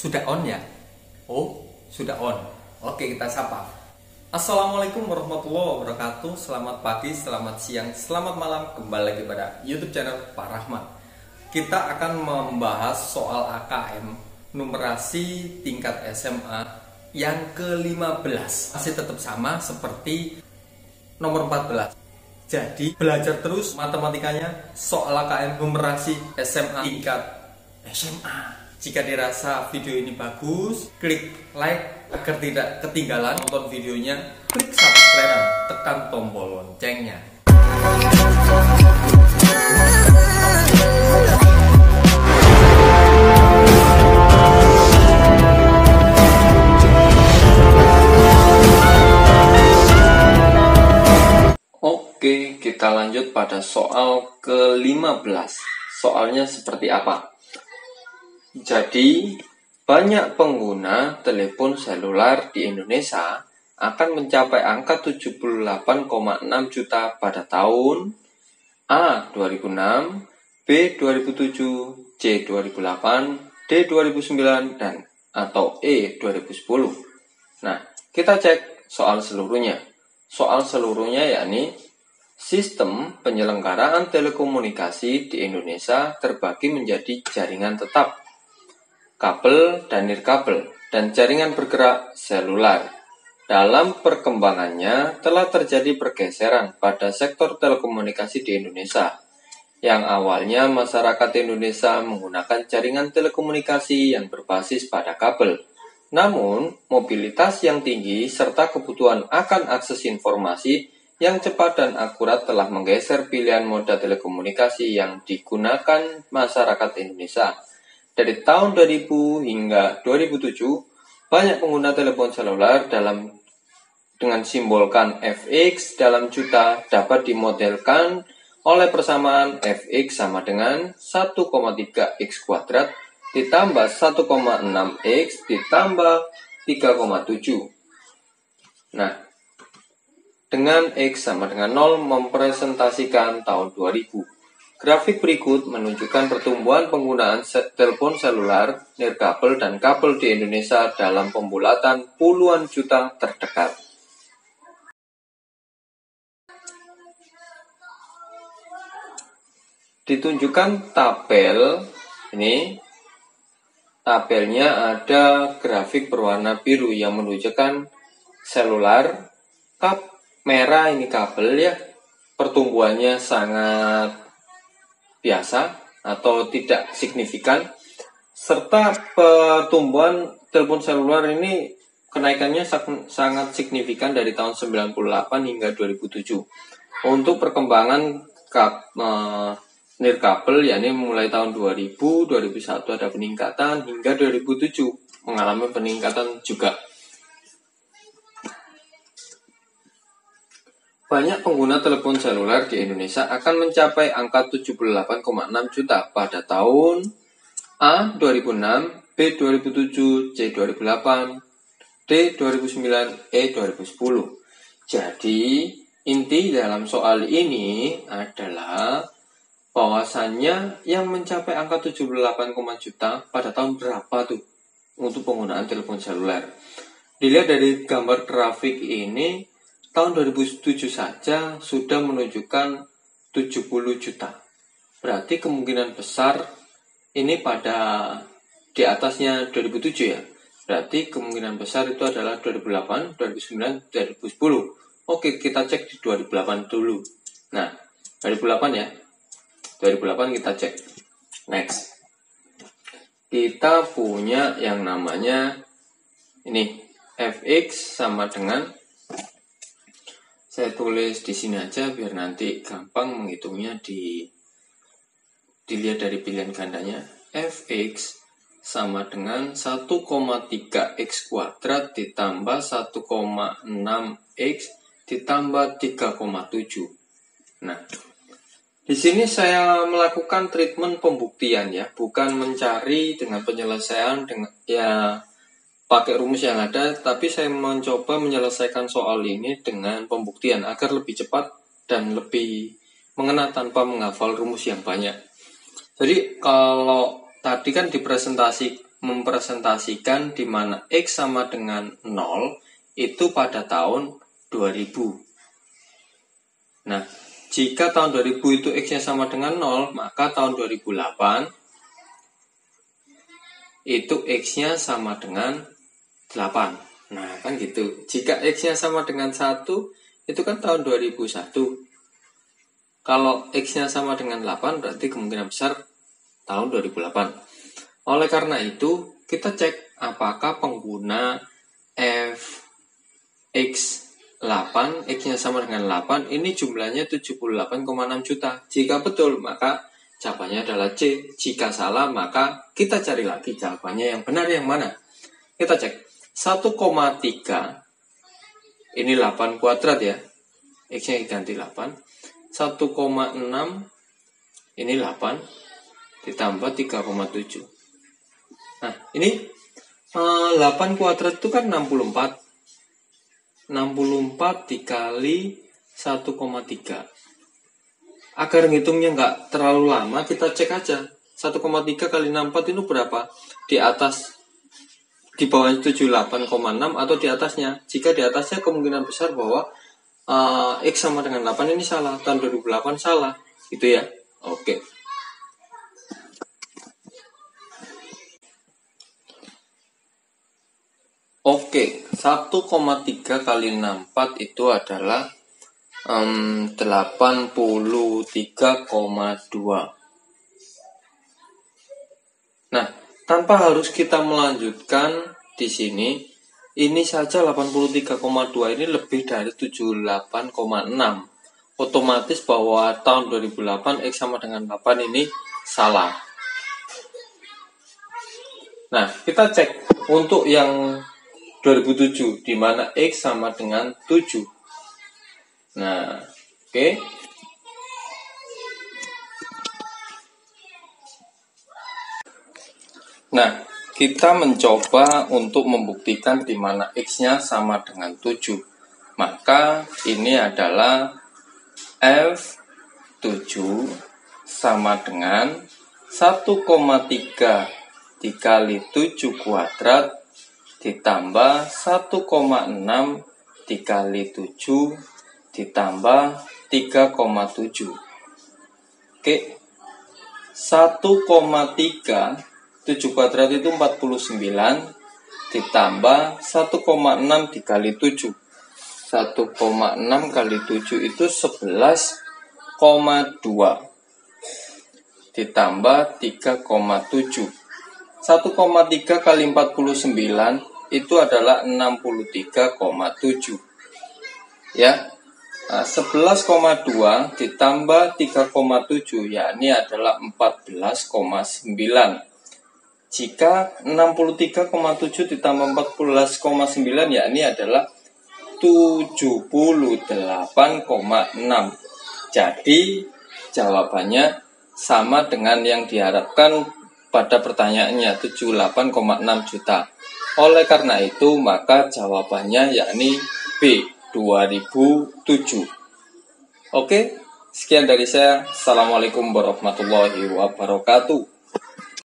Sudah on ya? Oh, sudah on. Oke, kita sapa. Assalamualaikum warahmatullahi wabarakatuh. Selamat pagi, selamat siang, selamat malam. Kembali lagi pada YouTube channel Pak Rahmat. Kita akan membahas soal AKM numerasi tingkat SMA yang ke-15. Masih tetap sama seperti nomor 14. Jadi belajar terus matematikanya soal AKM numerasi SMA tingkat SMA. Jika dirasa video ini bagus, klik like agar tidak ketinggalan nonton videonya, klik subscribe dan tekan tombol loncengnya. Oke, kita lanjut pada soal ke-15. Soalnya seperti apa? Jadi, banyak pengguna telepon seluler di Indonesia akan mencapai angka 78,6 juta pada tahun A. 2006, B. 2007, C. 2008, D. 2009, dan atau E. 2010. Nah, kita cek soal seluruhnya. Soal seluruhnya yakni sistem penyelenggaraan telekomunikasi di Indonesia terbagi menjadi jaringan tetap, kabel dan nirkabel, dan jaringan bergerak seluler. Dalam perkembangannya telah terjadi pergeseran pada sektor telekomunikasi di Indonesia. Yang awalnya masyarakat Indonesia menggunakan jaringan telekomunikasi yang berbasis pada kabel. Namun, mobilitas yang tinggi serta kebutuhan akan akses informasi yang cepat dan akurat telah menggeser pilihan moda telekomunikasi yang digunakan masyarakat Indonesia. Dari tahun 2000 hingga 2007, banyak pengguna telepon seluler dengan simbolkan fx dalam juta dapat dimodelkan oleh persamaan fx sama dengan 1,3x kuadrat ditambah 1,6x ditambah 3,7. Nah, dengan x sama dengan 0 mempresentasikan tahun 2000. Grafik berikut menunjukkan pertumbuhan penggunaan telepon seluler, nirkabel, dan kabel di Indonesia dalam pembulatan puluhan juta terdekat. Ditunjukkan tabel, ini tabelnya ada grafik berwarna biru yang menunjukkan seluler, merah ini kabel ya, pertumbuhannya sangat biasa atau tidak signifikan, serta pertumbuhan telepon seluler ini kenaikannya sangat signifikan dari tahun 98 hingga 2007. Untuk perkembangan nirkabel yakni mulai tahun 2000, 2001 ada peningkatan hingga 2007 mengalami peningkatan juga. Banyak pengguna telepon seluler di Indonesia akan mencapai angka 78,6 juta pada tahun A. 2006, B. 2007, C. 2008, D. 2009, E. 2010. Jadi, inti dalam soal ini adalah bahwasannya yang mencapai angka 78,6 juta pada tahun berapa tuh untuk penggunaan telepon seluler. Dilihat dari gambar grafik ini, tahun 2007 saja sudah menunjukkan 70 juta. Berarti kemungkinan besar ini pada di atasnya 2007 ya. Berarti kemungkinan besar itu adalah 2008, 2009, 2010. Oke, kita cek di 2008 dulu. Nah, 2008 ya. 2008 kita cek. Next. Kita punya yang namanya ini fx sama dengan, saya tulis di sini aja biar nanti gampang menghitungnya, dilihat dari pilihan gandanya. Fx sama dengan 1,3x kuadrat ditambah 1,6x ditambah 3,7. Nah, di sini saya melakukan treatment pembuktian ya, bukan mencari dengan penyelesaian dengan ya pakai rumus yang ada, tapi saya mencoba menyelesaikan soal ini dengan pembuktian agar lebih cepat dan lebih mengena tanpa menghafal rumus yang banyak. Jadi kalau tadi kan di presentasi mempresentasikan di mana X sama dengan 0 itu pada tahun 2000. Nah, jika tahun 2000 itu X-nya sama dengan 0, maka tahun 2008 itu X-nya sama dengan 8. Nah, kan gitu. Jika X-nya sama dengan 1, itu kan tahun 2001. Kalau X-nya sama dengan 8, berarti kemungkinan besar tahun 2008. Oleh karena itu, kita cek apakah pengguna X8, X-nya sama dengan 8, ini jumlahnya 78,6 juta. Jika betul, maka jawabannya adalah C. Jika salah, maka kita cari lagi jawabannya yang benar yang mana. Kita cek 1,3, ini 8 kuadrat ya, X-nya diganti 8. 1,6, ini 8, ditambah 3,7. Nah, ini 8 kuadrat itu kan 64. 64 dikali 1,3. Agar ngitungnya nggak terlalu lama, kita cek aja. 1,3 kali 64 itu berapa? Di atas, di bawah 78,6 atau di atasnya. Jika di atasnya, kemungkinan besar bahwa X sama dengan 8 ini salah. Tahun 2008 salah. Gitu ya. Oke. Oke, 1,3 kali 64 itu adalah 83,2. Nah, tanpa harus kita melanjutkan di sini, ini saja 83,2 ini lebih dari 78,6. Otomatis bahwa tahun 2008 X sama dengan 8 ini salah. Nah, kita cek untuk yang 2007, di mana X sama dengan 7. Nah, oke. Nah, kita mencoba untuk membuktikan di mana X-nya sama dengan 7. Maka ini adalah F7 sama dengan 1,3 dikali 7 kuadrat ditambah 1,6 dikali 7 ditambah 3,7. Oke, 1,3, 7 kuadrat itu 49 ditambah 1,6 dikali 7. 1,6 kali 7 itu 11,2 ditambah 3,7. 1,3 kali 49 itu adalah 63,7. Ya. Nah, 11,2 ditambah 3,7 yakni adalah 14,9. Jika 63,7 ditambah 14,9 yakni adalah 78,6. Jadi jawabannya sama dengan yang diharapkan pada pertanyaannya, 78,6 juta. Oleh karena itu, maka jawabannya yakni B, 2007. Oke, sekian dari saya. Assalamualaikum warahmatullahi wabarakatuh.